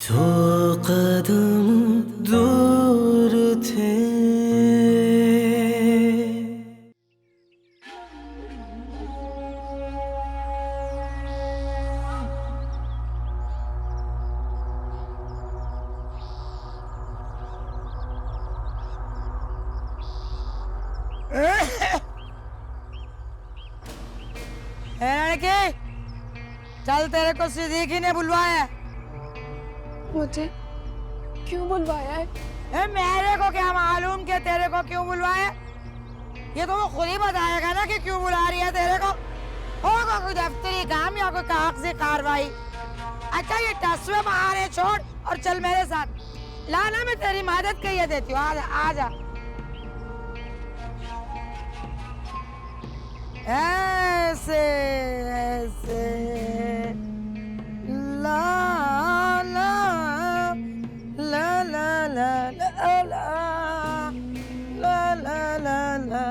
तो कदम दूर थे। लड़के, चल, तेरे को सिद्दीकी ने बुलवाया है। मुझे क्यों बुलवाया है? मेरे को क्या मालूम कि तेरे को क्यों बुलवाया? ये तो वो खुद ही बताएगा ना कि क्यों बुला रही है तेरे को। होगा कोई दफ्तरी काम या कोई कागजी कार्रवाई। अच्छा, ये टसवे बहाने छोड़ और चल मेरे साथ। लाना, मैं तेरी मदद कहिए देती हूँ। आजा आजा। ऐसे ऐसे ला ला ला ला ला ला ला ला ला ला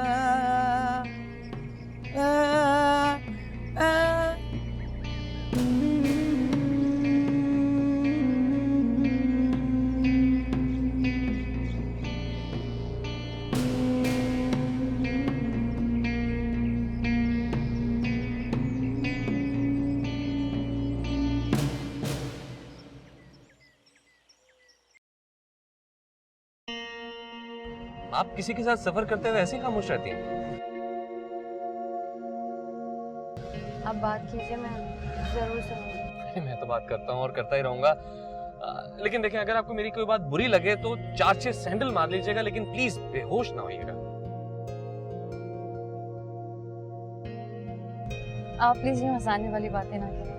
आप किसी के साथ सफर करते हुए ऐसे ही खामोश रहती हैं? आप बात कीजिए, मैं जरूर सुनूंगी। मैं तो बात करता हूँ और करता ही रहूंगा। लेकिन देखें, अगर आपको मेरी कोई बात बुरी लगे तो 4-6 सैंडल मार लीजिएगा, लेकिन प्लीज बेहोश ना होइएगा। आप प्लीज ये हंसाने वाली बातें ना करें।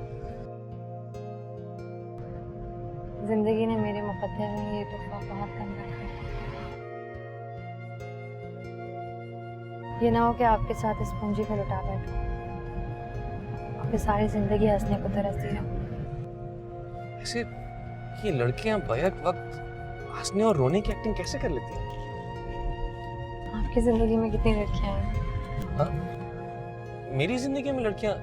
जिंदगी ने मेरे मुकद्दर में ये तोहफा बहुत कम रखा है। ये ना हो कि आपके साथ इस पूंजी पर लुटा बैठो, आपकी सारी जिंदगी हंसने को तरसती रहो। ऐसे ये लड़कियां बैक वक्त हंसने और रोने की एक्टिंग कैसे कर लेती हैं? आपकी जिंदगी में कितनी लड़कियां हैं? हाँ? मेरी जिंदगी में लड़कियां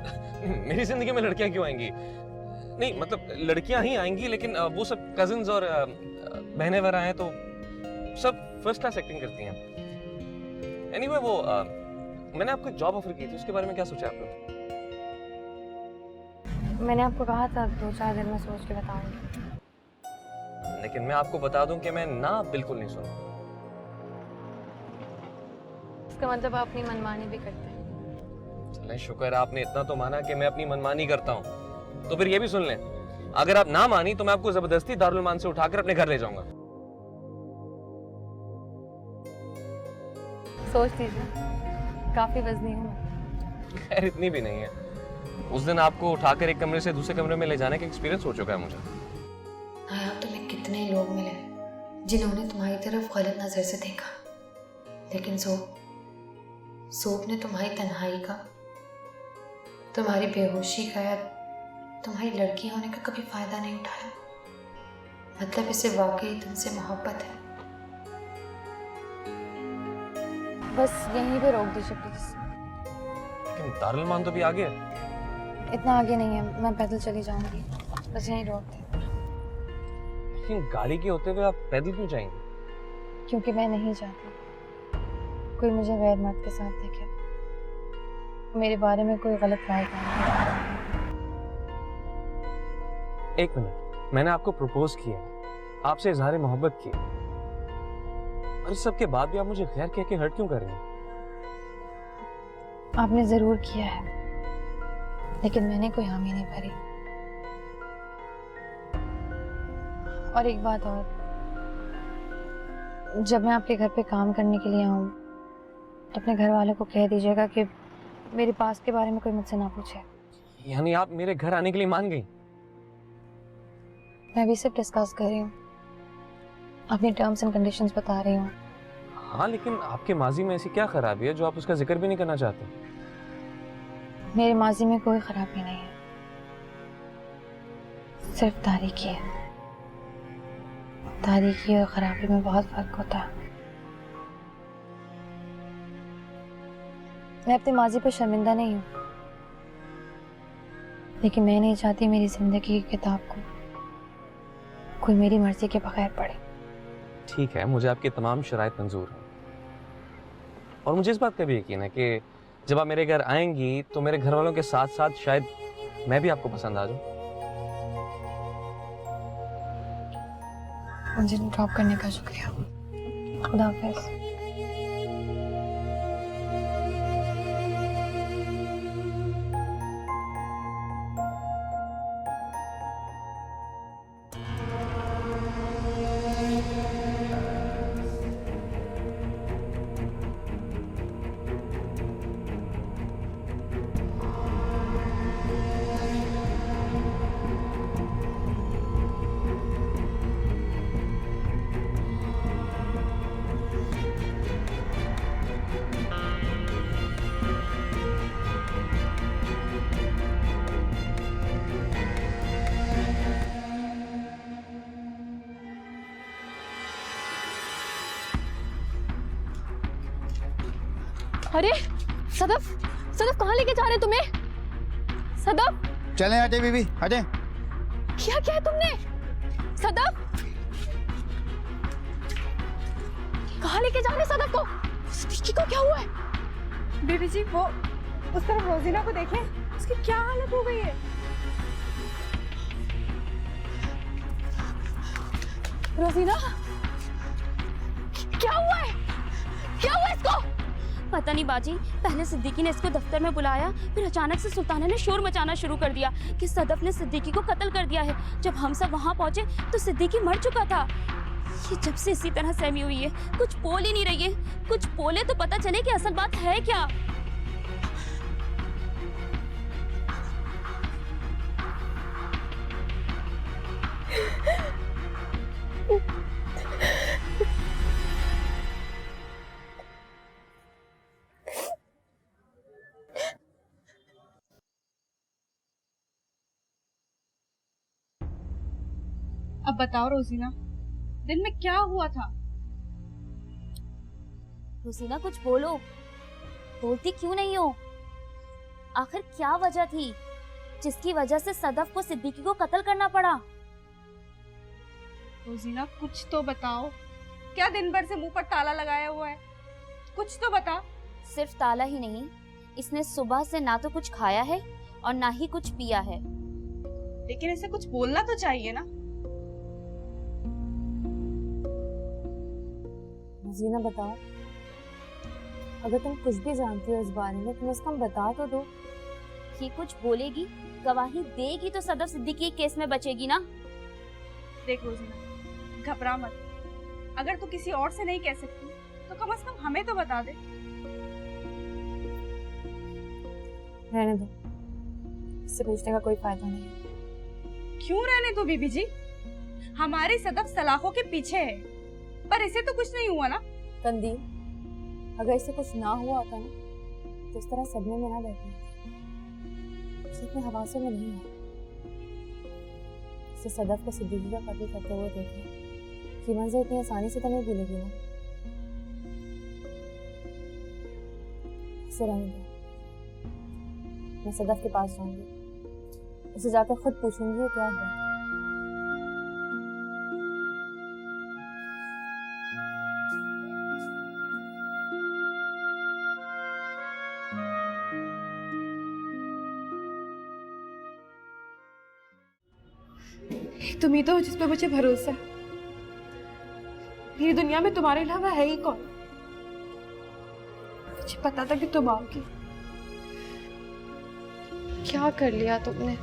मेरी जिंदगी में लड़कियां क्यों आएंगी? नहीं, मतलब लड़कियां ही आएंगी, लेकिन वो सब कजिन्स और बहनें वगैरह हैं तो सब फर्स्ट क्लास एक्टिंग करती हैं। एनीवे, वो मैंने आपको जॉब ऑफर की थी, उसके बारे में क्या सोचा आपने? मैंने आपको कहा था 2-4 दिन में सोच के बताऊंगी। लेकिन मैं आपको बता दूं कि मैं ना बिल्कुल नहीं सुना। इसका मतलब आप अपनी मनमानी भी करते हैं। चलें, शुक्र है आपने इतना तो माना कि मैं अपनी मनमानी करता हूँ। तो फिर ये भी सुन लें, अगर आप ना मानी तो मैं आपको जबरदस्ती दारुल मान से उठाकर अपने घर ले जाऊंगा। सोच लीजिए, काफी वजनी हूँ मैं। खैर, इतनी भी नहीं है। उस दिन आपको उठाकर एक कमरे से दूसरे कमरे में ले जाने का एक्सपीरियंस हो चुका है मुझे। हाँ, तुम्हें कितने लोग मिले जिन्होंने तुम्हारी तरफ गलत नजर से देखा, लेकिन सोप ने तुम्हारी तन्हाई का, तुम्हारी बेहोशी का या तुम्हारी लड़की होने का कभी फायदा नहीं उठाया। मतलब इसे वाकई तुमसे मोहब्बत है। बस यहीं पे रोक दीजिए प्लीज। लेकिन दारुल मान तो भी आगे है। इतना आगे नहीं है, मैं पैदल चली जाऊंगी। बस यहीं रोक दे। लेकिन गाड़ी के होते हुए आप पैदल क्यों जाएंगे? क्योंकि मैं नहीं चाहती कोई मुझे गैर मर्द के साथ देखे, मेरे बारे में कोई गलत राय करे। एक मिनट, मैंने आपको प्रपोज किया, आपसे इजहार मोहब्बत की, और इस सब के बाद भी आप मुझे गैर कह के हर्ट क्यों कर रही हैं? आपने जरूर किया है, लेकिन मैंने कोई हामी नहीं भरी। और एक बात और, जब मैं आपके घर पे काम करने के लिए आऊँ तो अपने घर वालों को कह दीजिएगा कि मेरे पास के बारे में कोई मुझसे ना पूछे। यानी आप मेरे घर आने के लिए मान गई? मैं भी सिर्फ डिस्कस कर रही हूँ, अपनी टर्म्स एंड कंडीशंस बता रही हूँ। हाँ, लेकिन आपके माजी में ऐसी क्या खराबी है जो आप उसका जिक्र भी नहीं करना चाहते? मेरे माजी में कोई खराबी नहीं है, सिर्फ तारीकी है। तारीकी और खराबी में बहुत फर्क होता है। मैं अपने माजी पर शर्मिंदा नहीं हूँ, लेकिन मैं नहीं चाहती मेरी जिंदगी की किताब को कोई मेरी मर्जी के बगैर पढ़े। ठीक है, मुझे आपकी तमाम शराइत मंजूर है और मुझे इस बात का भी यकीन है कि जब आप मेरे घर आएंगी तो मेरे घर वालों के साथ साथ शायद मैं भी आपको पसंद आ जाऊं। मुझे ड्रॉप करने का शुक्रिया। खुदा हाफिज। अरे सदफ, सदफ कहाँ लेके जा रहे तुम्हें? सदफ, चलें हटे बीबी हटे। क्या किया है तुमने? सदफ, कहाँ लेके जा रहे सदफ को? सिद्दीकी को क्या हुआ है? बीबी जी वो उस तरफ रोजीना को देखें, उसकी क्या हालत हो गई है। रोजीना, क्या हुआ है? क्या हुआ इसको? पता नहीं बाजी, पहले सिद्दीकी ने इसको दफ्तर में बुलाया, फिर अचानक से सुल्ताना ने शोर मचाना शुरू कर दिया कि सदफ ने सिद्दीकी को कत्ल कर दिया है। जब हम सब वहां पहुंचे तो सिद्दीकी मर चुका था। ये जब से इसी तरह सहमी हुई है, कुछ बोल ही नहीं रही है। कुछ बोले तो पता चले कि असल बात है क्या। अब बताओ रोजीना, दिन में क्या हुआ था? रोजीना कुछ बोलो, बोलती क्यों नहीं हो? आखिर क्या वजह थी जिसकी वजह से सदफ को सिद्दीकी को कत्ल करना पड़ा? रोजीना कुछ तो बताओ, क्या दिन भर से मुंह पर ताला लगाया हुआ है? कुछ तो बता। सिर्फ ताला ही नहीं, इसने सुबह से ना तो कुछ खाया है और ना ही कुछ पिया है। लेकिन इसे कुछ बोलना तो चाहिए ना। जीना बताओ, अगर तुम कुछ भी जानती हो इस बारे में तुम इसको बता तो दो। ये कुछ बोलेगी, गवाही देगी तो सदफ सिद्दीकी के केस में बचेगी ना। देख रोजीना, घबरा मत। अगर तू किसी और से नहीं कह सकती तो कम से कम हमें तो बता दे। रहने दो, इससे पूछने का कोई फायदा नहीं है। क्यों रहने दो बीबी जी? हमारी सदफ सलाखों के पीछे है, पर इसे तो कुछ नहीं हुआ ना। कंदील, अगर इसे कुछ ना हुआ होता ना तो इस तरह सदमे में ना बैठे। इसे इतने हवासों में नहीं है। इसे सदफ को सिद्दीकी का कत्ल करते हुए देखा, ये मंजर इतनी आसानी से तो नहीं भूलेगी ना। इसे रहने दो, मैं सदफ के पास जाऊंगी, उसे जाकर खुद पूछूंगी ये क्या हुआ। तुम ही तो हो जिस पे मुझे भरोसा है। मेरी दुनिया में तुम्हारे अलावा है ही कौन? मुझे पता था कि तुम आओगी। क्या कर लिया तुमने?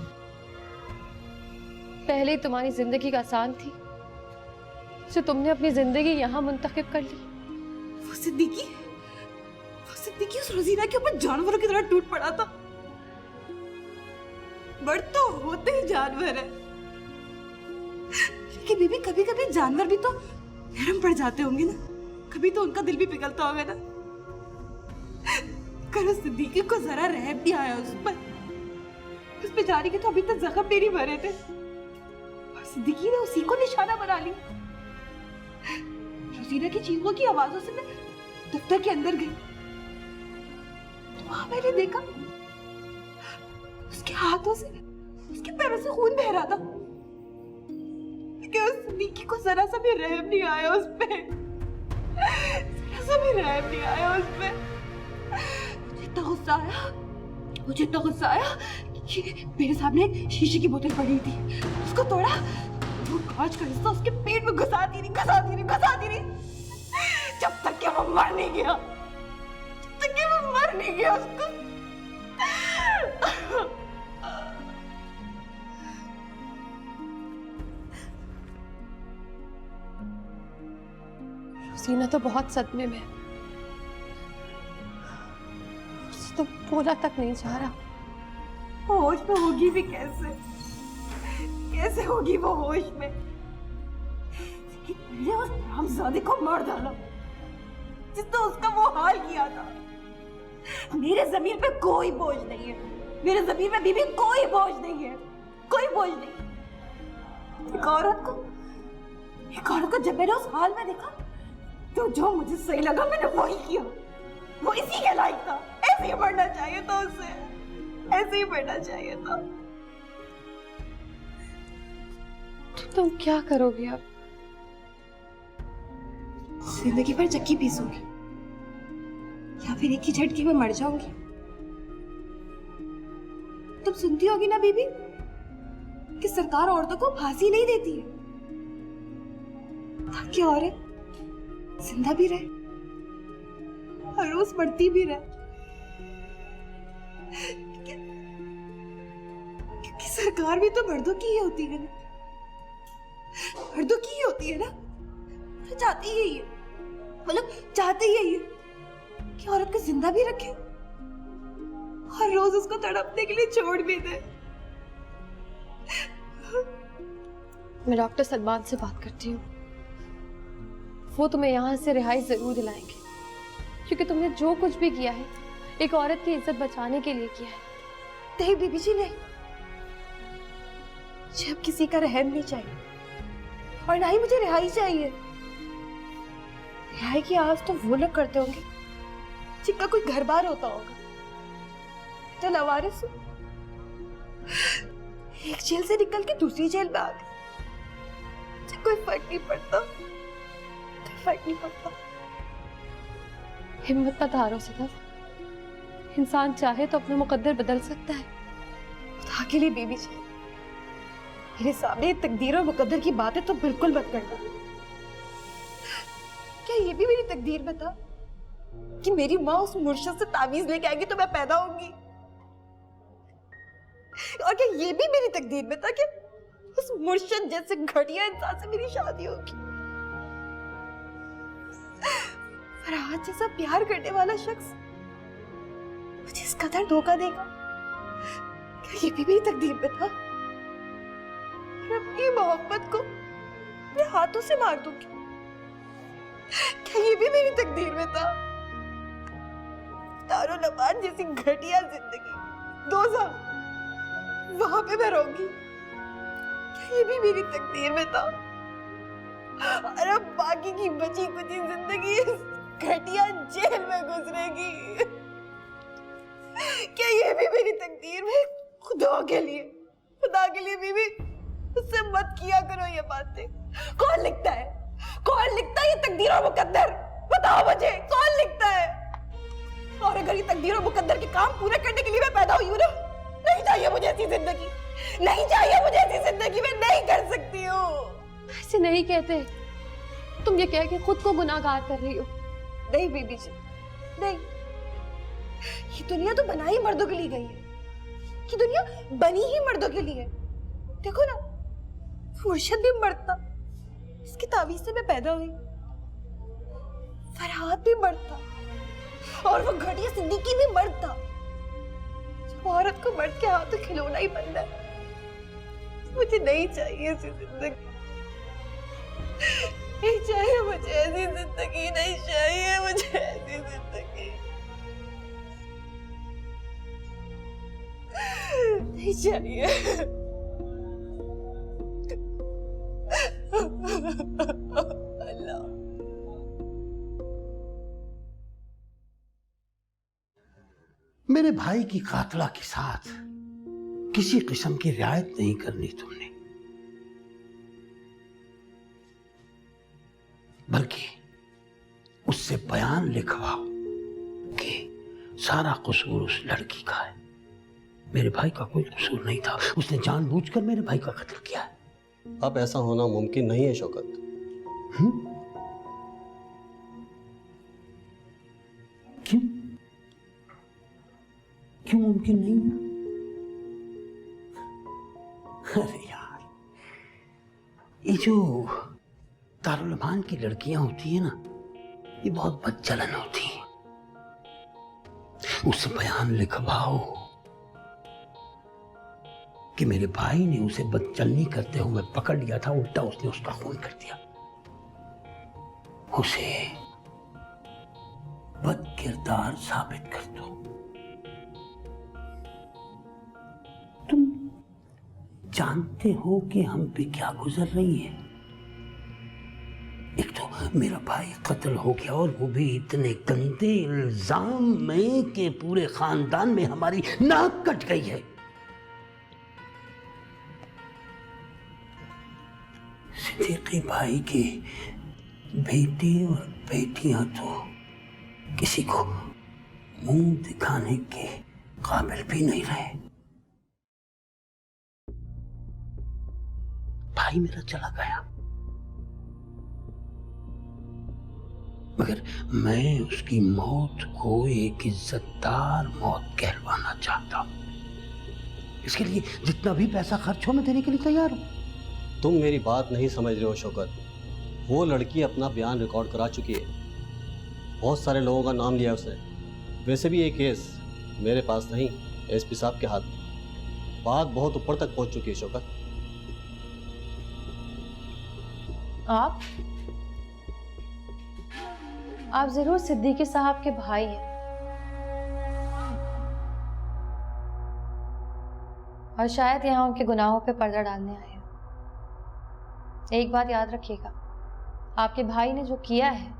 पहले ही तुम्हारी जिंदगी का आसान थी, तो तुमने अपनी जिंदगी यहाँ मुंतखब कर ली। वो सिद्दीकी उस रोजीना के ऊपर जानवरों की तरह टूट पड़ा था। मर्द तो होते ही जानवर है, लेकिन बीबी कभी कभी जानवर भी तो नरम पड़ जाते होंगे ना। कभी तो उनका दिल भी पिघलता होगा ना। करो सिद्दीकी को जरा रहम भी आया उस पे जारी के तो अभी तक जख्म भी नहीं भरे थे, और सिद्दीकी ने उसी को निशाना बना लिया। रोजीना की चीखों की आवाजों से मैं दफ्तर के अंदर गई तो वहां मैंने देखा उसके हाथों से, उसके पैरों से खून बह रहा था। कि उस निकी को जरा सा भी रहम नहीं आया उस पे, जरा सा भी रहम नहीं आया उस पे। मुझे इतना गुस्सा आया कि मेरे सामने एक शीशे की बोतल पड़ी थी, उसको तोड़ा, वो कांच का हिस्सा उसके पेट में घुसाती रही जब तक कि वो मर नहीं गया, उसको। रोजीना तो बहुत सदमे में है, उसे तो बोला तक नहीं जा रहा। होश में होगी भी कैसे होगी वो होश में? मैंने उस हरामजादे को मार डाला जिसने उसका वो हाल किया था। मेरे जमीन पे कोई बोझ नहीं है, मेरे जमीन में बीबी कोई बोझ नहीं है। एक औरत को जब मैंने उस हाल में देखा तो जो मुझे सही लगा मैंने वही किया। वो इसी के लायक था, ऐसे ही मरना चाहिए था उसे, ऐसे ही मरना चाहिए था। तो तुम क्या करोगी अब? जिंदगी भर चक्की पीसूंगी या फिर एक ही झटके में मर जाऊंगी। तुम सुनती होगी ना बीबी कि सरकार औरतों को फांसी नहीं देती है ताकि औरत जिंदा भी रहे और रोज मरती भी रहे, क्योंकि सरकार भी तो मर्दों की ही होती है ना, तो चाहती ही यही है, मतलब चाहते ही यही है कि औरत को जिंदा भी रखे और रोज उसको तड़पने के लिए छोड़ भी दे। मैं डॉक्टर सलमान से बात करती हूँ, वो तुम्हें यहाँ से रिहाई जरूर दिलाएंगे, क्योंकि तुमने जो कुछ भी किया है एक औरत की इज्जत बचाने के लिए किया है। नहीं बीबी जी नहीं, जब किसी का रहम नहीं चाहिए और ना ही मुझे रिहाई चाहिए। रिहाई की आस तो वो लोग करते होंगे जिनका कोई घर बार होता होगा, तो लवारिस एक जेल से निकल के दूसरी जेल में आ गए, कोई फर्क नहीं पड़ता। हिम्मत मत हारो सदफ, इंसान चाहे तो अपना मुकद्दर बदल सकता है। खुदा के लिए बीबी जी, मेरे सामने तकदीर और मुकद्दर की बातें तो बिल्कुल मत करना। क्या ये भी मेरी तकदीर में था कि मेरी माँ उस मुर्शिद से तावीज लेके आएगी तो मैं पैदा होंगी? और क्या ये भी मेरी तकदीर में था कि उस मुर्शिद जैसे घटिया इंसान से मेरी शादी होगी? फरहाद जैसा प्यार करने वाला शख्स मुझे इस कदर धोखा देगा? क्या ये भी मेरी तकदीर में था? और अपनी मोहब्बत को अपने हाथों से मार दूंगी, क्या ये भी मेरी तकदीर में था? दारुल अमान जैसी घटिया जिंदगी, दोज़ख, वहां पे मैं रहूंगी, क्या ये भी मेरी तकदीर में था? और अब बाकी की बची कुची जिंदगी घटिया जेल में गुजरेगी, क्या ये भी मेरी तकदीर में? खुदा के लिए बीबी उससे मत किया करो ये बातें। कौन लिखता है ये तकदीर और मुकद्दर? बताओ मुझे, कौन लिखता है? और अगर ये तकदीर और मुकद्दर के काम पूरे करने के लिए मैं पैदा हुई हूँ ना, नहीं चाहिए मुझे ऐसी जिंदगी, मैं नहीं कर सकती हूँ। ऐसे नहीं कहते, तुम ये कह के खुद को गुनाहगार कर रही हो। नहीं बीबी जी, नहीं, ये दुनिया तो बना ही मर्दों के लिए गई है, ये दुनिया बनी ही मर्दों के लिए। देखो ना, मुर्शिद भी मर्द था, इसकी तावीज से मैं पैदा हुई। फरहाद भी मर्द था और वो घटिया सिद्दीकी भी मर्द था। जब औरत को मर्द के हाथों खिलौना ही बनना है, मुझे नहीं चाहिए ऐसी जिंदगी, नहीं चाहिए मुझे ऐसी जिंदगी, नहीं चाहिए मुझे ऐसी जिंदगी, नहीं चाहिए। अल्लाह, मेरे भाई की कातला के साथ किसी किस्म की रियायत नहीं करनी तुमने। बल्कि उससे बयान लिखवाओ कि सारा कसूर उस लड़की का है। मेरे भाई का कोई कसूर नहीं था, उसने जानबूझकर मेरे भाई का कत्ल किया है। अब ऐसा होना मुमकिन नहीं है शौकत। क्यों क्यों मुमकिन नहीं है? अरे यार, ये जो दारुल अमान की लड़कियां होती है ना, ये बहुत बदचलन होती हैं। उससे बयान लिखवाओ कि मेरे भाई ने उसे बदचलनी करते हुए पकड़ लिया था, उल्टा उसने उसका खून कर दिया। उसे बदकिरदार साबित कर दो। तुम जानते हो कि हम पे क्या गुजर रही है। एक तो मेरा भाई कत्ल हो गया और वो भी इतने गंदे इल्जाम में कि पूरे खानदान में हमारी नाक कट गई है। सिद्दीकी भाई के बेटे और बेटियां तो किसी को मुंह दिखाने के काबिल भी नहीं रहे। भाई मेरा चला गया, मगर मैं उसकी मौत को एक इज्जतदार मौत कहलवाना चाहता हूं। इसके लिए जितना भी पैसा खर्च हो मैं देने के लिए तैयार हूं। तुम मेरी बात नहीं समझ रहे हो शौकत। वो लड़की अपना बयान रिकॉर्ड करा चुकी है, बहुत सारे लोगों का नाम लिया उसने। वैसे भी ये केस मेरे पास नहीं, एसपी साहब के हाथ में। बात बहुत ऊपर तक पहुंच चुकी है शौकत। आप जरूर सिद्दीकी साहब के भाई हैं, और शायद यहाँ उनके गुनाहों पे पर्दा डालने आए हैं। एक बात याद रखिएगा, आपके भाई ने जो किया है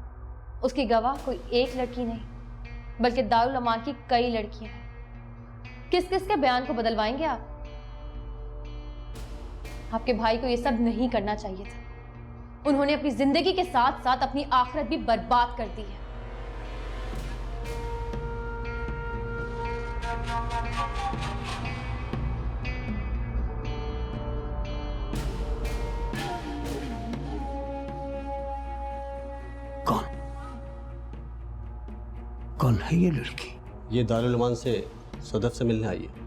उसकी गवाह कोई एक लड़की नहीं, बल्कि दारुल अमान की कई लड़कियां हैं। किस किस के बयान को बदलवाएंगे आप? आपके भाई को ये सब नहीं करना चाहिए था। उन्होंने अपनी जिंदगी के साथ साथ अपनी आखिरत भी बर्बाद कर दी है। कौन है ये लड़की? ये दारुल अमान से सदफ से मिलने आई है।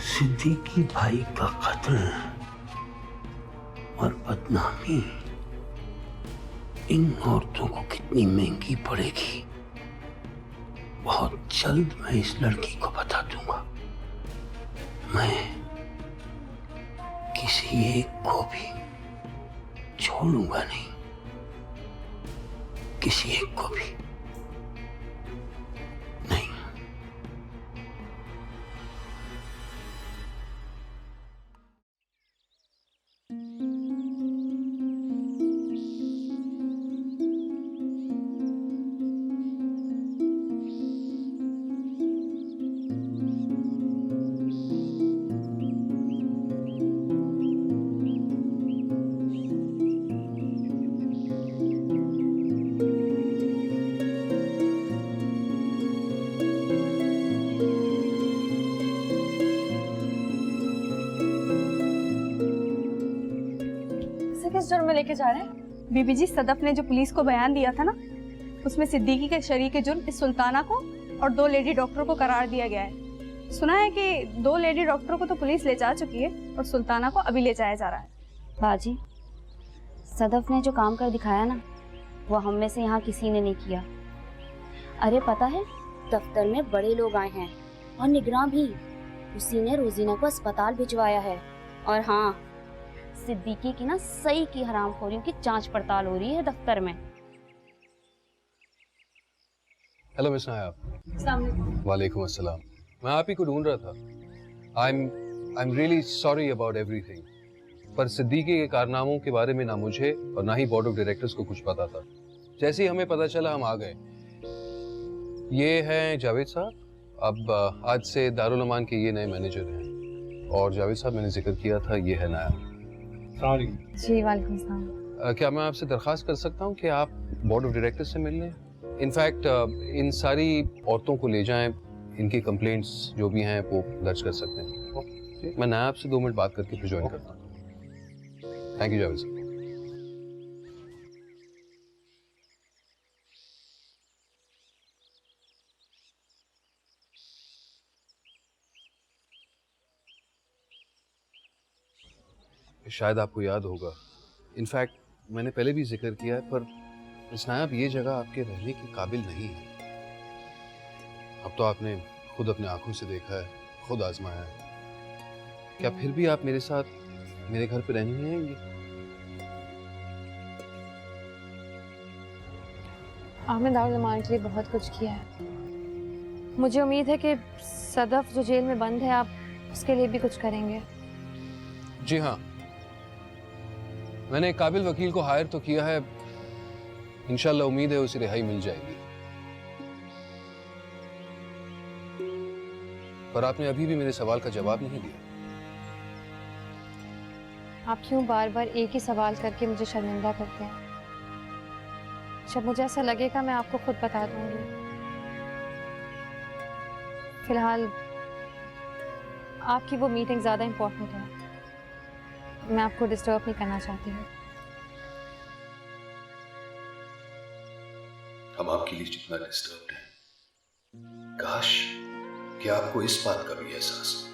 सिद्दीकी भाई का कत्ल और बदनामी इन औरतों को कितनी महंगी पड़ेगी, बहुत जल्द मैं इस लड़की को बता दूंगा। मैं किसी एक को भी छोड़ूंगा नहीं, किसी एक को भी नहीं। किस जुर्म में लेके जा रहे हैं? बीबी जी, सदफ ने जो पुलिस को बयान दिया था ना, उसमें सिद्दीकी के शरीक जुर्म इस सुल्ताना को और 2 लेडी डॉक्टरों को करार दिया गया है। सुना है कि 2 लेडी डॉक्टरों को तो पुलिस ले जा चुकी है और सुल्ताना को अभी ले जाया जा रहा है। बाजी, सदफ ने जो काम कर दिखाया ना, वो हम में से यहाँ किसी ने नहीं किया। अरे पता है, दफ्तर में बड़े लोग आए हैं और निगरान भी। उसी ने रोजीना को अस्पताल भिजवाया है। और हाँ, सिद्दीकी की ना सही की हरामखोरियों की जांच पड़ताल हो रही है दफ्तर में। हेलो मिस नायाब। वालेकुम अस्सलाम। मैं आप ही को ढूंढ रहा था। I am really sorry about everything, पर सिद्दीकी के कारनामों के बारे में ना मुझे और ना ही बोर्ड ऑफ डायरेक्टर्स को कुछ पता था। जैसे ही हमें पता चला हम आ गए। ये हैं जावेद साहब, अब आज से दारुल अमान के ये नए मैनेजर हैं। और जावेद साहब, मैंने जिक्र किया था, ये है नाया। जी वालेकुम सलाम। क्या मैं आपसे दरख्वास्त कर सकता हूँ कि आप बोर्ड ऑफ डायरेक्टर से मिल लें? इनफैक्ट इन सारी औरतों को ले जाएं, इनकी कंप्लेंट्स जो भी हैं वो दर्ज कर सकते हैं। मैं नायाब से 2 मिनट बात करके फिर ज्वाइन करता हूँ। थैंक यू जावेद साहब। शायद आपको याद होगा, इनफैक्ट मैंने पहले भी जिक्र किया है, पर मिस नायाब ये जगह आपके रहने के काबिल नहीं है। अब तो आपने खुद अपने आंखों से देखा है, खुद आजमाया है। क्या फिर भी आप मेरे साथ मेरे घर पे रहने नहीं आएंगे? आपने दारुल अमान के लिए बहुत कुछ किया है। मुझे उम्मीद है कि सदफ जो जेल में बंद है, आप उसके लिए भी कुछ करेंगे। जी हाँ, मैंने एक काबिल वकील को हायर तो किया है, इंशाल्लाह उम्मीद है उसे रिहाई मिल जाएगी। पर आपने अभी भी मेरे सवाल का जवाब नहीं दिया। आप क्यों बार बार एक ही सवाल करके मुझे शर्मिंदा करते हैं? जब मुझे ऐसा लगेगा मैं आपको खुद बता दूंगी। फिलहाल आपकी वो मीटिंग ज़्यादा इम्पोर्टेंट है, मैं आपको डिस्टर्ब नहीं करना चाहती हूँ। हम आपके लिए जितना डिस्टर्ब्ड हैं, काश कि आपको इस बात का भी एहसास हो।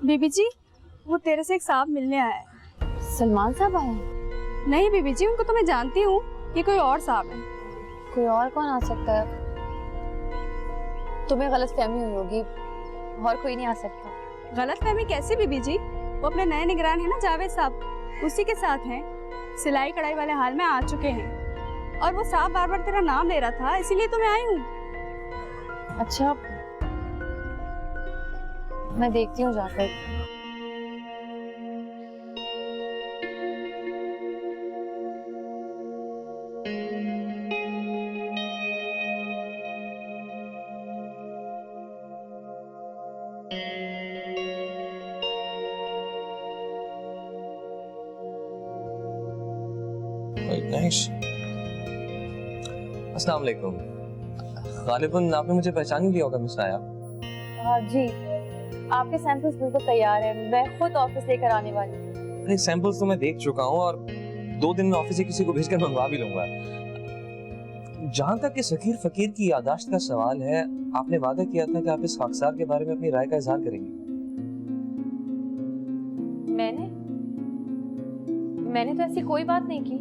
बीबी जी, वो तेरे से एक साहब मिलने आया है। सलमान साहब आए? नहीं बीबी जी, उनको तो मैं जानती हूँ, ये कोई और साहब है। कोई और कौन आ सकता है? तुम्हें गलतफहमी हुई होगी, और कोई नहीं आ सकता। गलतफहमी कैसी बीबी जी? वो अपने नए निगरान है ना जावेद साहब, उसी के साथ हैं। सिलाई कढ़ाई वाले हाल में आ चुके हैं, और वो साहब बार बार तेरा नाम ले रहा था, इसीलिए तो मैं आई हूँ। अच्छा, मैं देखती हूँ जाकर। अस्सलाम वालेकुम। गालिबन आपने मुझे पहचान नहीं लिया होगा मिस नाया। हाँ जी, आपके सैंपल्स बिल्कुल तैयार हैं, मैं खुद ऑफिस लेकर आने वाली हूँ। अरे सैंपल्स तो मैं देख चुका हूँ और 2 दिन में ऑफिस से किसी को भेजकर मंगवा भी लूंगा। जहाँ तक कि सकीर फकीर की यादाश्त का सवाल है, आपने वादा किया था कि आप इस खाकसार के बारे में अपनी राय का इजहार करेंगे। मैंने तो ऐसी कोई बात नहीं की।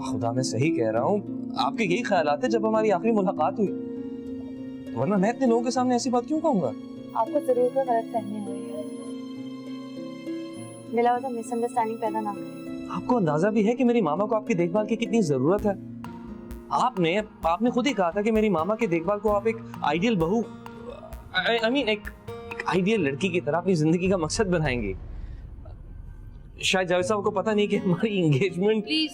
खुदा मैं सही कह रहा हूँ, आपके यही ख्यालात थे जब हमारी आखिरी मुलाकात हुई, वरना मैं इतने लोगों के सामने ऐसी बात क्यों कहूँगा? आपको जरूर कोई गलतफहमी हुई है, बिला वजह मिसअंडरस्टैंडिंग पैदा ना करें। आपको अंदाजा भी है कि मेरी मामा को आपकी देखभाल की कितनी जरूरत है। आपने खुद ही कहा था कि मेरी मामा की देखभाल को आप एक आइडियल बहू, आई मीन एक आइडियल लड़की की तरह अपनी जिंदगी का मकसद बनाएंगे। शायद जावेद साहब को पता नहीं कि हमारी एंगेजमेंट। प्लीज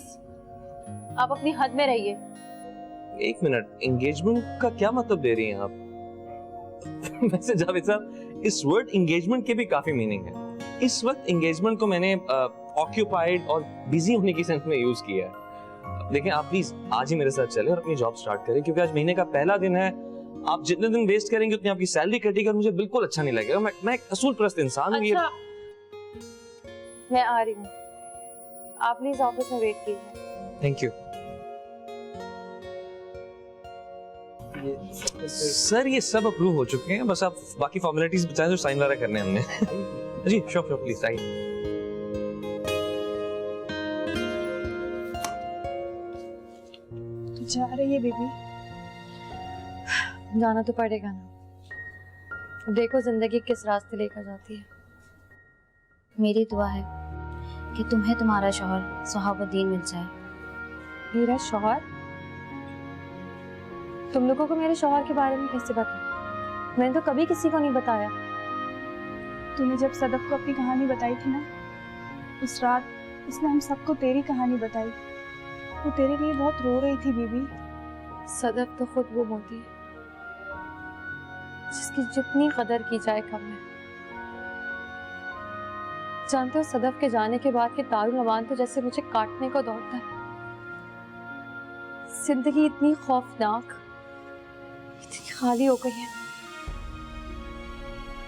आप अपनी हद में रहिए। 1 मिनट, एंगेजमेंट का क्या मतलब दे रही हैं आप? वैसे जावेद साहब, इस वर्ड एंगेजमेंट के भी काफी मीनिंग है। इस वक्त एंगेजमेंट को मैंने ऑक्यूपाइड और बिजी होने की सेंस में यूज किया है। लेकिन आप प्लीज आज ही मेरे साथ चलें और अपनी जॉब स्टार्ट करें, क्योंकि आज महीने का पहला दिन है। आप जितने दिन वेस्ट करेंगे उतनी आपकी सैलरी कटेगी और मुझे बिल्कुल अच्छा नहीं लगेगा। मैं एक असूल परस्त इंसान हूँ। अच्छा, मैं आ रही हूँ, आप प्लीज ऑफिस में वेट कीजिए। थैंक यू सर, ये सब अप्रूव हो चुके हैं, बस आप बाकी फॉर्मेलिटीज बताएं जो साइन वगैरह करने हैं हमने। जी श्योर श्योर, प्लीज आइए। जा रही है बीबी? जाना तो पड़ेगा ना, देखो जिंदगी किस रास्ते लेकर जाती है। मेरी दुआ है कि तुम्हें तुम्हारा शौहर सुहाबुद्दीन मिल जाए। मेरा शौहर? तुम लोगों को मेरे शौहर के बारे में कैसे पता? मैंने तो कभी किसी को नहीं बताया। तूने जब सदफ को अपनी कहानी बताई थी ना, उस रात उसने हम सबको तेरी कहानी बताई। वो तेरे लिए बहुत रो रही थी बीबी। सदफ तो खुद वो मोती है जिसकी जितनी कदर की जाए कम है। जानते हो, सदफ के जाने के बाद के दारुल अमान तो जैसे मुझे काटने को दौड़ता है। जिंदगी इतनी खौफनाक, इतनी खाली हो गई है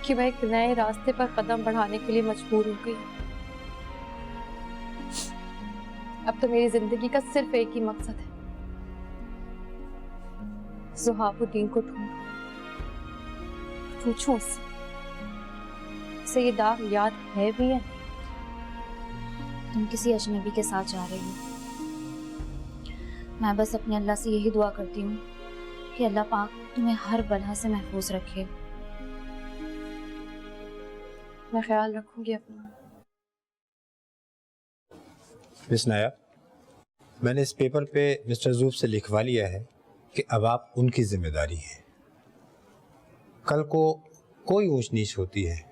कि मैं एक नए रास्ते पर कदम बढ़ाने के लिए मजबूर हो गई। अब तो मेरी जिंदगी का सिर्फ एक ही मकसद है, ज़ुहाबुद्दीन को ढूंढूं, पूछूं उससे ये दाग याद है भी या नहीं। तुम किसी अजनबी के साथ जा रही हो। मैं बस अपने अल्लाह से यही दुआ करती हूँ कि अल्लाह पाक तुम्हें हर बला से महफूज रखे। मैं ख्याल रखूंगी अपना। मिस नाया, मैंने इस पेपर पे मिस्टर ज़ूब से लिखवा लिया है कि अब आप उनकी जिम्मेदारी है। कल को कोई ऊंच नीच होती है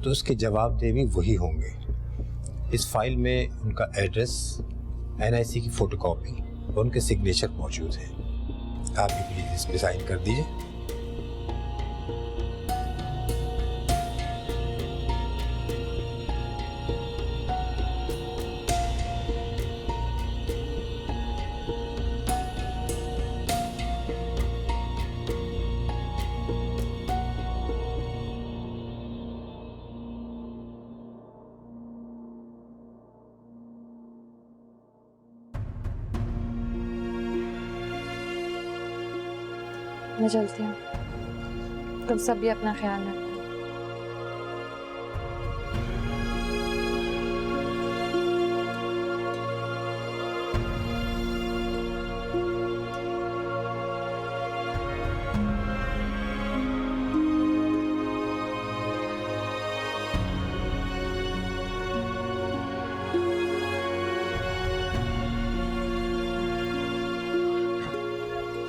तो उसके जवाबदेह भी वही होंगे। इस फाइल में उनका एड्रेस, NIC की फोटोकॉपी और उनके सिग्नेचर मौजूद है। आप भी प्लीज इस पे साइन कर दीजिए। मैं चलती हूँ, तुम सब भी अपना ख्याल रखो।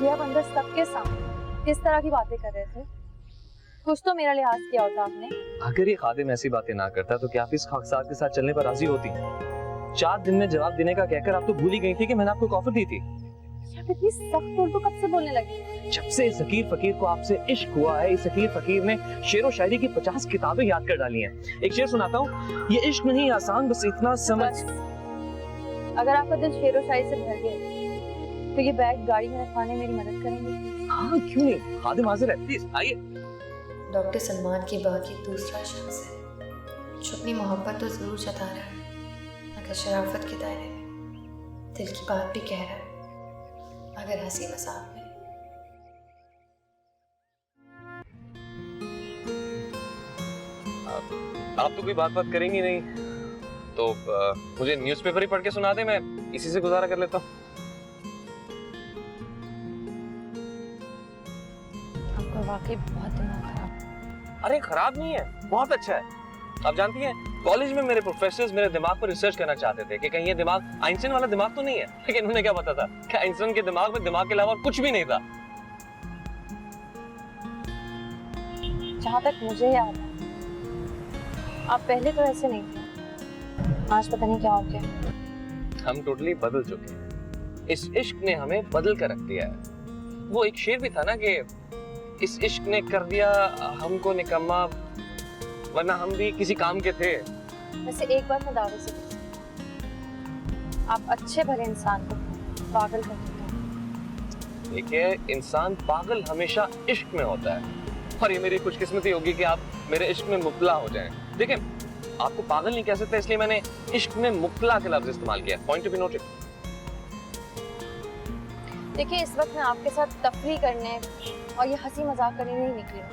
ये आप अंदर सबके सामने किस तरह की बातें कर रहे थे? कुछ तो मेरा लिहाज किया होता आपने। अगर ये खादिम ऐसी बातें ना करता तो क्या आप इस खाकसार के साथ चलने पर राजी होती? 4 दिन में जवाब देने का कहकर आप तो भूल ही गई थी कि मैंने आपको एक ऑफर दी थी। आप इतनी सख्त उर्दू कब से बोलने लगी? जब से इस हकीर फकीर को आपसे इश्क हुआ है, इस हकीर फकीर ने शेर व शायरी की 50 किताबें याद कर डाली हैं। एक शेर सुनाता हूँ, ये इश्क नहीं आसान, बस इतना समझ। अगर आपका दिल शेर व शायरी से भर गया तो ये बैग गाड़ी में रखवाने मेरी मदद करेंगे? हाँ, क्यों नहीं, खादिम हाजिर है, प्लीज आइए। डॉक्टर सलमान के बाद ये दूसरा शख्स है जो अपनी मोहब्बत तो जरूर जता रहा है, मगर शराफत के दायरे में दिल की बात भी कह रहा है, अगर हंसी मजाक में। आप तो कोई बात करेंगी नहीं तो मुझे न्यूज़पेपर ही पढ़ के सुना दे, मैं इसी से गुजारा कर लेता हूँ। वाकई बहुत दिमाग खराब। अरे खराब नहीं है, बहुत अच्छा है। आप जानती हैं, कॉलेज में मेरे प्रोफेसर्स मेरे दिमाग पर रिसर्च करना चाहते थे कि कहीं ये दिमाग आइंस्टाइन वाला दिमाग तो नहीं है, लेकिन उन्हें क्या पता था कि आइंस्टाइन के दिमाग में दिमाग के अलावा कुछ भी नहीं था। जहाँ तक मुझे याद है आप पहले तो ऐसे नहीं थे, आज पता नहीं क्या हो गया। हम टोटली बदल चुके हैं। इस इश्क ने हमें बदल कर रख दिया है। वो एक शेर भी था ना कि इस इश्क ने कर दिया हमको निकम्मा, वरना हम भी किसी काम के थे। वैसे एक बार मैं दावे से आप अच्छे भले इंसान को पागल कर देते हैं। देखिए, इंसान पागल हमेशा इश्क में होता है, और ये मेरी खुशकिस्मती होगी कि आप मेरे इश्क में मुब्तला हो जाएं। देखिए, आपको पागल नहीं कह सकते, इसलिए मैंने इश्क में मुब्तला का लफ्ज इस्तेमाल किया। Point to be noted. देखिए, इस वक्त मैं आपके साथ तफरीह करने और ये हंसी मजाक करने नहीं निकली हूँ।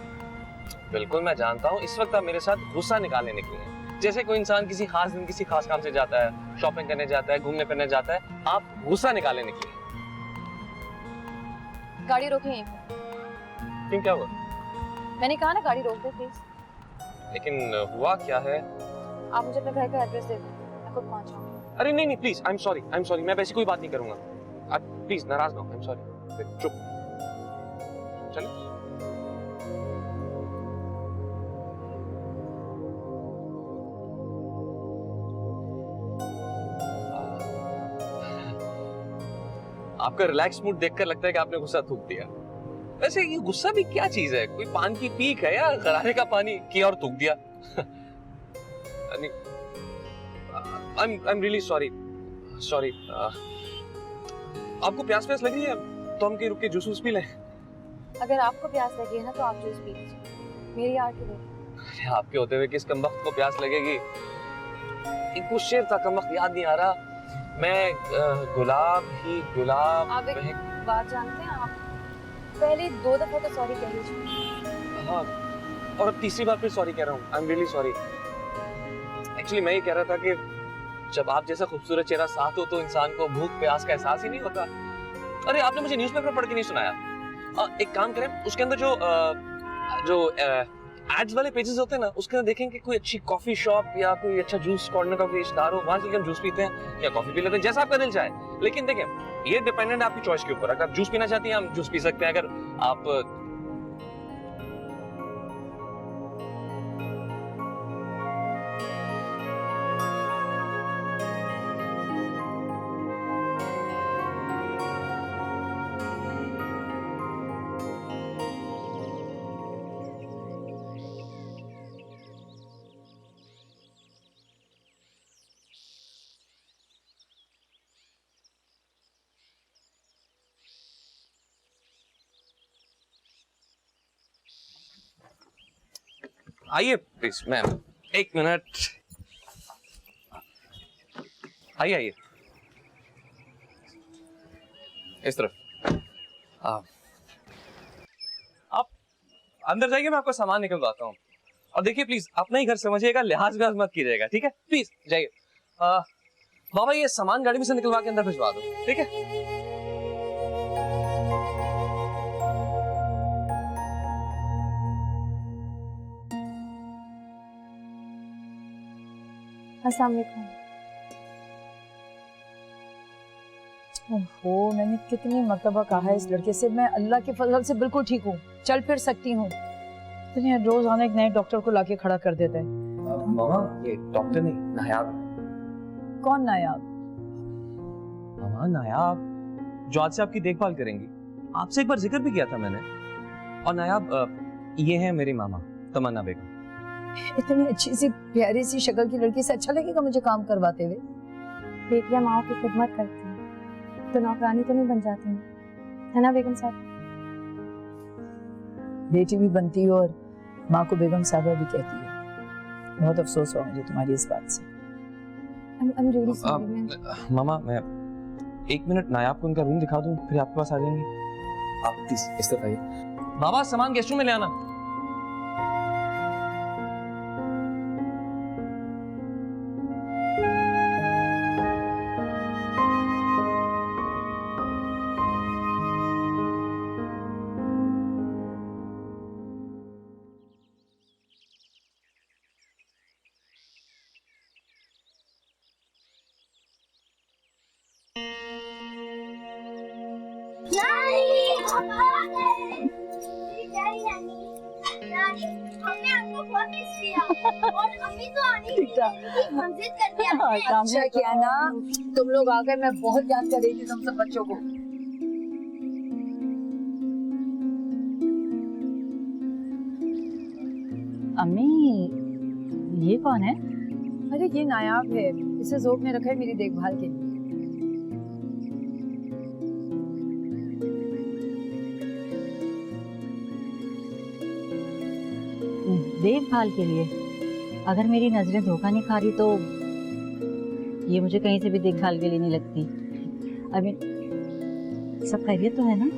बिल्कुल मैं जानता हूँ, इस वक्त आप मेरे साथ गुस्सा निकालने निकली हैं। जैसे कोई इंसान किसी खास दिन किसी खास काम से जाता है, शॉपिंग करने जाता है, घूमने फिरने जाता है, आप गुस्सा निकालने निकली हैं। गाड़ी रोकिए यहीं पर। क्यों, क्या हुआ? मैंने कहा ना गाड़ी रोक दे प्लीज। लेकिन हुआ क्या है? आप मुझे अपने घर का एड्रेस दे दो, मैं खुद पहुंचाऊंगी। अरे नहीं नहीं, प्लीज, आई एम सॉरी, मैं वैसी कोई बात नहीं करूंगा। आप प्लीज नाराज ना हो, आई एम सॉरी। चुप। चलो। आपका रिलैक्स मूड देखकर लगता है कि आपने गुस्सा थूक दिया। वैसे ये गुस्सा भी क्या चीज है? कोई पान की पीक है या गरारे का पानी किया और थूक दिया? I'm really sorry. Sorry. आपको प्यास लग रही है तो हम कहीं रुक के जूस पी लें? अगर आपको प्यास लगी है ना तो आप जूस पी लीजिए, मेरी आड़ के देखिए। आपके होते हुए किस कमबख्त को प्यास लगेगी? एक वो शेर था, कमबख्त याद नहीं आ रहा। मैं गुलाब ही गुलाब। आप एक बात जानते हैं, आप पहले 2 दफा तो सॉरी कह लीजिए। हाँ, और अब तीसरी बार फिर सॉरी कह रहा हूँ। I am really sorry. Actually मैं ये कह रहा था कि जब आप जैसा खूबसूरत चेहरा साथ हो तो इंसान को भूख प्यास का एहसास ही नहीं होता। अरे आपने मुझे न्यूज़पेपर पढ़ के नहीं सुनाया? एक काम करें, उसके अंदर जो एड्स वाले पेजेस होते हैं ना, उसके अंदर देखें कि कोई अच्छी कॉफी शॉप या कोई अच्छा जूस कॉर्नर का कोई इश्तेहार हो, वहां से हम जूस पीते हैं या कॉफी पी लेते हैं, जैसा आपका दिल चाहे। लेकिन देखें, ये डिपेंडेंट है आपकी चॉइस के ऊपर। अगर आप जूस पीना चाहती हैं हम जूस पी सकते हैं। अगर आप आइए प्लीज मैम, 1 मिनट। आइए आइए, इस तरफ। आप अंदर जाइए, मैं आपको सामान निकलवाता हूँ। और देखिए प्लीज, अपना ही घर समझिएगा, लिहाज व्याज मत कीजिएगा, ठीक है? प्लीज जाइए। बाबा ये सामान गाड़ी में से निकलवा के अंदर भिजवा दो, ठीक है? अस्सलाम वालेकुम। ओहो, मैंने कितनी मर्तबा कहा है इस लड़के से, मैं अल्लाह के फजल से बिल्कुल ठीक हूँ, चल फिर सकती हूँ। इतने रोज आने एक नए डॉक्टर को लाके खड़ा कर देता है। मामा ये डॉक्टर नहीं, नायाब। कौन नायाब? मामा नायाब जो आज से आपकी देखभाल करेंगी। आपसे एक बार जिक्र भी किया था मैंने। और नायाब ये है मेरी मामा तमन्ना बेगम। इतनी अच्छी सी प्यारी सी शक्ल की लड़की से अच्छा लगेगा मुझे काम करवाते हुए? बेटियां माओ की खिदमत करती हैं तो नौकरानी तो नहीं बन जाती है ना बेगम साहब? बेटी भी बनती हो और माँ को बेगम साहबा भी कहती है। बहुत अफसोस हुआ मुझे तुम्हारी इस बात से। I'm really sorry, मामा मैं 1 मिनट नायाब को उनका रूम दिखा दूं, फिर आपके पास आ जाएंगे। आप प्लीज इस तरफ आइए। बाबा सामान गेस्ट रूम में ले आना। हमने आपको बहुत मिस किया और अम्मी तो आनी थी, हम जिद करके आए हैं। अच्छा किया ना तुम लोग आ गए, मैं बहुत याद कर रही थी तुम सब बच्चों को। अम्मी ये कौन है? अरे ये नायाब है, इसे ज़ोक ने रखा है मेरी देखभाल के लिए। देखभाल के लिए? अगर मेरी नजरें धोखा नहीं खा रही तो ये मुझे कहीं से भी देखभाल के लिए नहीं लगती। अभी सब खैरियत तो है ना?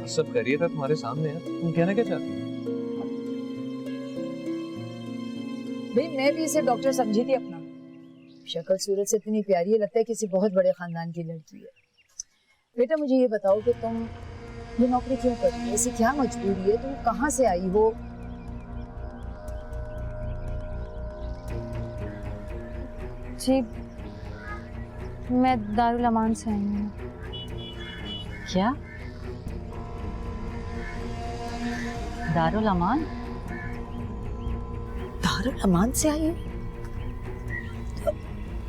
सब खैरियत है, तुम्हारे सामने है। तुम कहना क्या चाहती हो? भाई मैं भी इसे डॉक्टर समझी थी अपना। शक्ल सूरत से इतनी प्यारी है, लगता है किसी बहुत बड़े खानदान की लड़की है। बेटा मुझे ये बताओ कि तुम ये नौकरी क्यों कर रही हो? ऐसी क्या मजबूरी है? तुम कहाँ से आई हो? जी मैं दारुल अमान से आई हूँ। क्या? दारुल अमान? दारुल अमान से आई हो? तो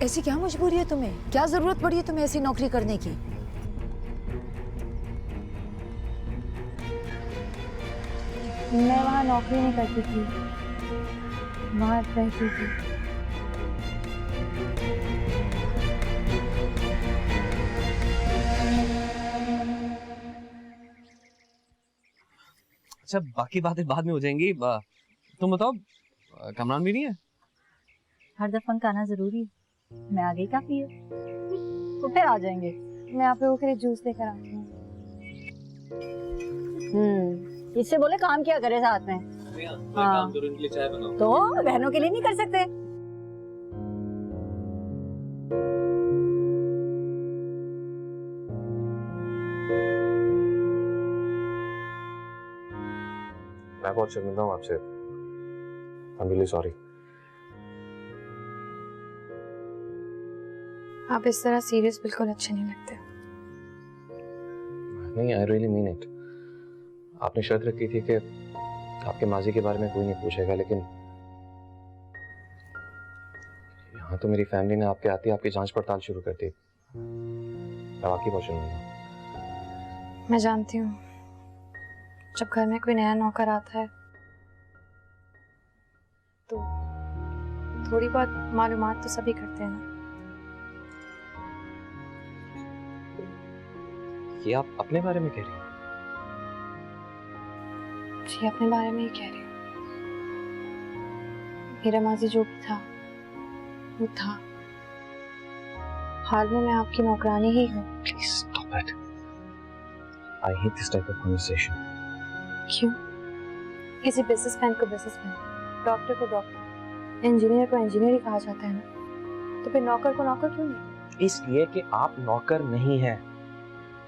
ऐसी क्या मजबूरी है तुम्हें? क्या जरूरत पड़ी है तुम्हें ऐसी नौकरी करने की? मैं वहाँ नौकरी नहीं करती थी, वहाँ रहती थी। अच्छा, बाकी बातें बाद में हो जाएंगी। तुम बताओ, कमरान भी नहीं है? हर दफन का आना जरूरी है। मैं आ गई काफी है, तो फिर आ जाएंगे। मैं आप लोगों के लिए जूस लेकर आती हूँ। इससे बोले काम क्या करे साथ में। काम करो, इनके लिए चाय बनाओ। तो बहनों के लिए नहीं कर सकते? मैं बहुत शर्मिंदा हूँ आपसे। I'm really sorry. आप इस तरह सीरियस बिल्कुल अच्छे नहीं लगते। नहीं, I really mean it. आपने शर्त रखी थी कि आपके माजी के बारे में कोई नहीं पूछेगा, लेकिन यहाँ तो मेरी फैमिली ने आपके आते ही आपकी जांच पड़ताल शुरू कर दी। मैं वाकई बहुत शर्मिंदा हूँ। मैं जानती हूँ, जब घर में कोई नया नौकर आता है तो थोड़ी बहुत मालूमात तो सभी करते हैं ना। ये आप अपने बारे में कह रही हैं? जी, अपने बारे में ही कह रही हूँ। मेरा माजी जो भी था वो था। हाल में मैं आपकी नौकरानी ही हूँ। Please stop it. I hate this type of conversation. क्यों? किसी बिजनेसमैन को बिजनेसमैन, डॉक्टर को डॉक्टर, इंजीनियर को इंजीनियर ही कहा जाता है ना, तो फिर नौकर को नौकर क्यों नहीं? इसलिए कि आप नौकर नहीं हैं।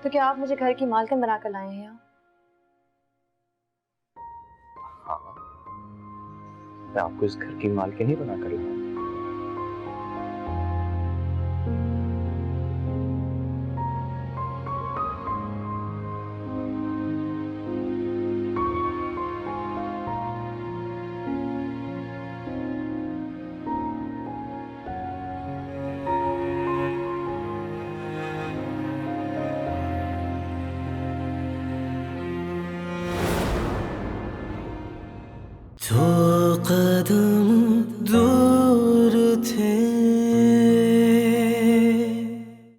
तो क्या आप मुझे घर की मालकिन बनाकर लाए हैं यहाँ? हाँ, मैं आपको इस घर की मालकिन ही बनाकर लाया। तो कदम